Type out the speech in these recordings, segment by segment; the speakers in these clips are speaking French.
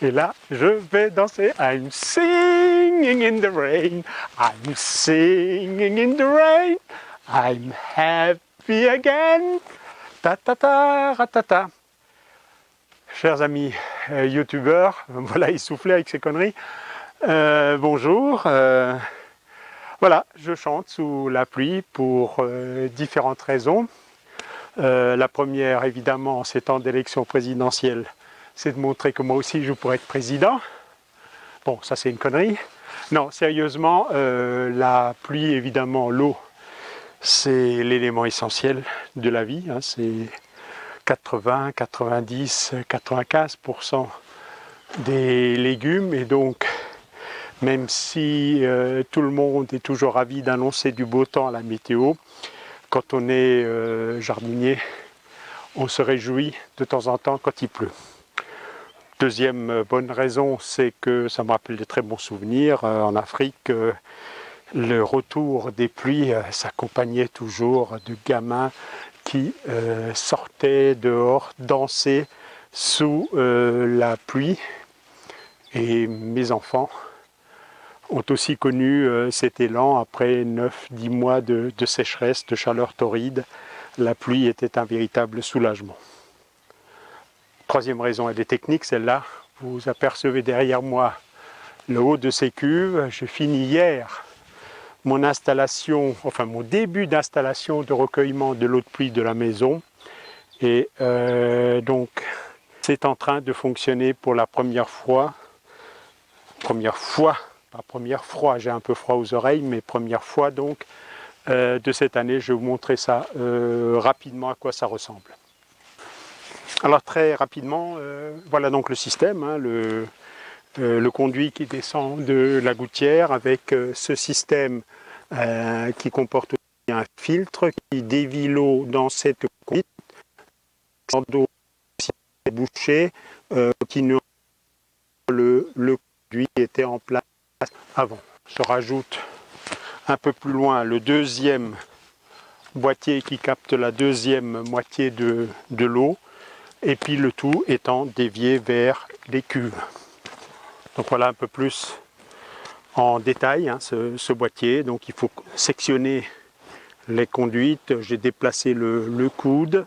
Et là, je vais danser. I'm singing in the rain. I'm singing in the rain. I'm happy again. Ta ta ta ratata. Chers amis youtubeurs, voilà, il soufflait avec ses conneries. Bonjour. Voilà, je chante sous la pluie pour différentes raisons. La première, évidemment, en ces temps d'élection présidentielle, c'est de montrer que moi aussi je pourrais être président. Bon, ça c'est une connerie. Non, sérieusement, la pluie, évidemment, l'eau, c'est l'élément essentiel de la vie. Hein, c'est 80, 90, 95% des légumes. Et donc, même si tout le monde est toujours ravi d'annoncer du beau temps à la météo, quand on est jardinier, on se réjouit de temps en temps quand il pleut. Deuxième bonne raison, c'est que ça me rappelle de très bons souvenirs. En Afrique, le retour des pluies s'accompagnait toujours de gamins qui sortaient dehors, dansaient sous la pluie. Et mes enfants ont aussi connu cet élan après 9-10 mois de sécheresse, de chaleur torride. La pluie était un véritable soulagement. Troisième raison, elle est technique, celle-là. Vous apercevez derrière moi le haut de ces cuves. J'ai fini hier mon installation, enfin mon début d'installation de recueillement de l'eau de pluie de la maison. Et donc, c'est en train de fonctionner pour la première fois. Pas première fois, j'ai un peu froid aux oreilles, mais première fois donc de cette année. Je vais vous montrer ça rapidement à quoi ça ressemble. Alors très rapidement, voilà donc le système, hein, le conduit qui descend de la gouttière avec ce système qui comporte aussi un filtre qui dévie l'eau dans cette conduite, sans d'eau bouchée, qui ne le conduit était en place avant. Se rajoute un peu plus loin le deuxième boîtier qui capte la deuxième moitié de l'eau. Et puis le tout étant dévié vers les cuves. Donc voilà un peu plus en détail hein, ce boîtier. Donc il faut sectionner les conduites. J'ai déplacé le coude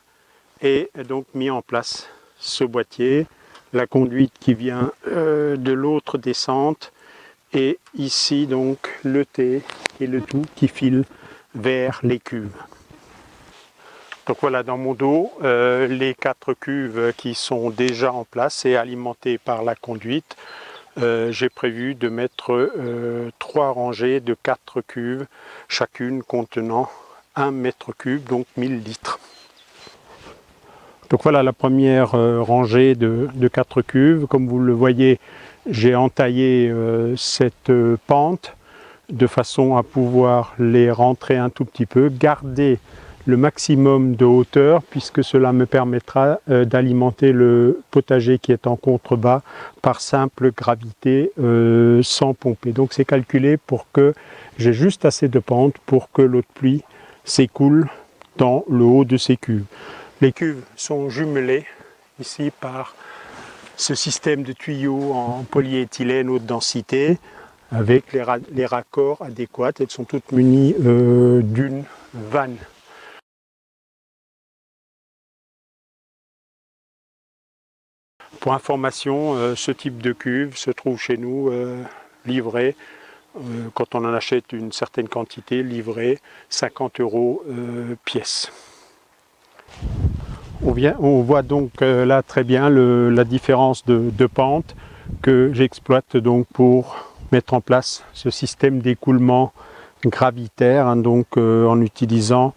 et donc mis en place ce boîtier. La conduite qui vient de l'autre descente et ici donc le T et le tout qui file vers les cuves. Donc voilà dans mon dos les 4 cuves qui sont déjà en place et alimentées par la conduite. J'ai prévu de mettre 3 rangées de 4 cuves, chacune contenant 1 mètre cube, donc 1000 litres. Donc voilà la première rangée de 4 cuves. Comme vous le voyez, j'ai entaillé cette pente de façon à pouvoir les rentrer un tout petit peu, garder le maximum de hauteur puisque cela me permettra d'alimenter le potager qui est en contrebas par simple gravité sans pomper. Donc c'est calculé pour que j'ai juste assez de pente pour que l'eau de pluie s'écoule dans le haut de ces cuves. Les cuves sont jumelées ici par ce système de tuyaux en polyéthylène haute densité avec les raccords adéquats. Elles sont toutes munies d'une vanne. Pour information, ce type de cuve se trouve chez nous livré, quand on en achète une certaine quantité, livré 50 € pièce. On voit donc là très bien la différence de pente que j'exploite donc pour mettre en place ce système d'écoulement gravitaire, hein, donc en utilisant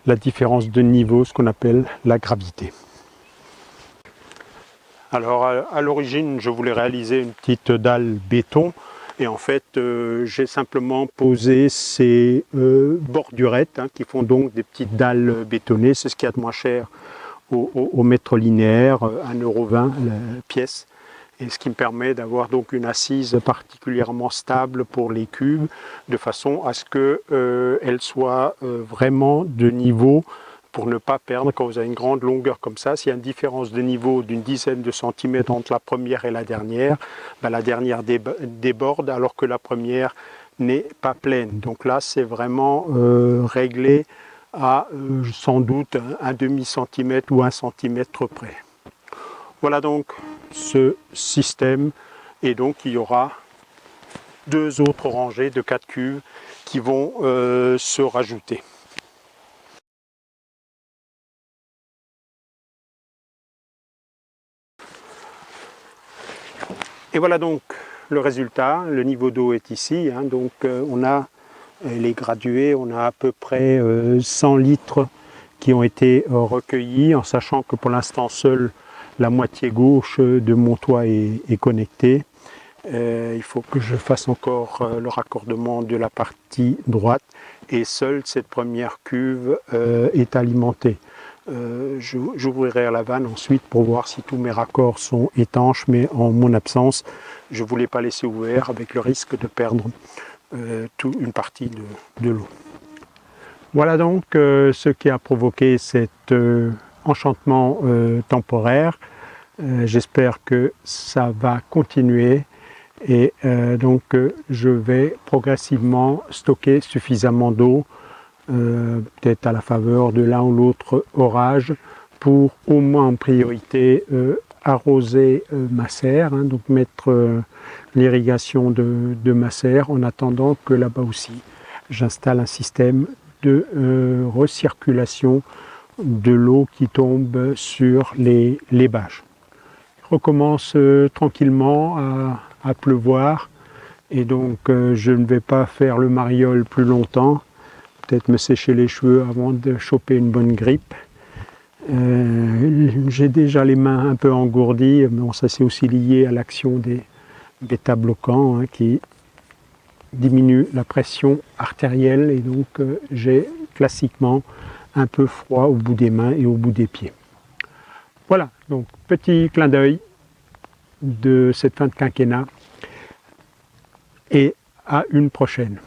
la différence de niveau, ce qu'on appelle la gravité. Alors à l'origine, je voulais réaliser une petite dalle béton et en fait j'ai simplement posé ces bordurettes hein, qui font donc des petites dalles bétonnées. C'est ce qu'il y a de moins cher au mètre linéaire, 1,20 € la pièce. Et ce qui me permet d'avoir donc une assise particulièrement stable pour les cubes, de façon à ce qu'elles soient vraiment de niveau pour ne pas perdre, quand vous avez une grande longueur comme ça, s'il y a une différence de niveau d'une dizaine de centimètres entre la première et la dernière déborde alors que la première n'est pas pleine. Donc là, c'est vraiment réglé à sans doute un demi-centimètre ou 1 centimètre près. Voilà donc ce système, et donc il y aura 2 autres rangées de 4 cuves qui vont se rajouter. Et voilà donc le résultat. Le niveau d'eau est ici, hein, donc on a les gradués, on a à peu près 100 litres qui ont été recueillis, en sachant que pour l'instant seule la moitié gauche de mon toit est connectée. Il faut que je fasse encore le raccordement de la partie droite, et seule cette première cuve est alimentée. J'ouvrirai la vanne ensuite pour voir si tous mes raccords sont étanches, mais en mon absence, je ne voulais pas laisser ouvert avec le risque de perdre une partie de l'eau. Voilà donc ce qui a provoqué cet enchantement temporaire. J'espère que ça va continuer, et donc je vais progressivement stocker suffisamment d'eau, peut-être à la faveur de l'un ou l'autre orage, pour au moins en priorité arroser ma serre, hein, donc mettre l'irrigation de ma serre, en attendant que là-bas aussi j'installe un système de recirculation de l'eau qui tombe sur les bâches. Il recommence tranquillement à pleuvoir, et donc je ne vais pas faire le mariole plus longtemps, peut-être me sécher les cheveux avant de choper une bonne grippe. J'ai déjà les mains un peu engourdies, mais bon, ça c'est aussi lié à l'action des bêta-bloquants, hein, qui diminuent la pression artérielle, et donc j'ai classiquement un peu froid au bout des mains et au bout des pieds. Voilà, donc petit clin d'œil de cette fin de quinquennat, et à une prochaine.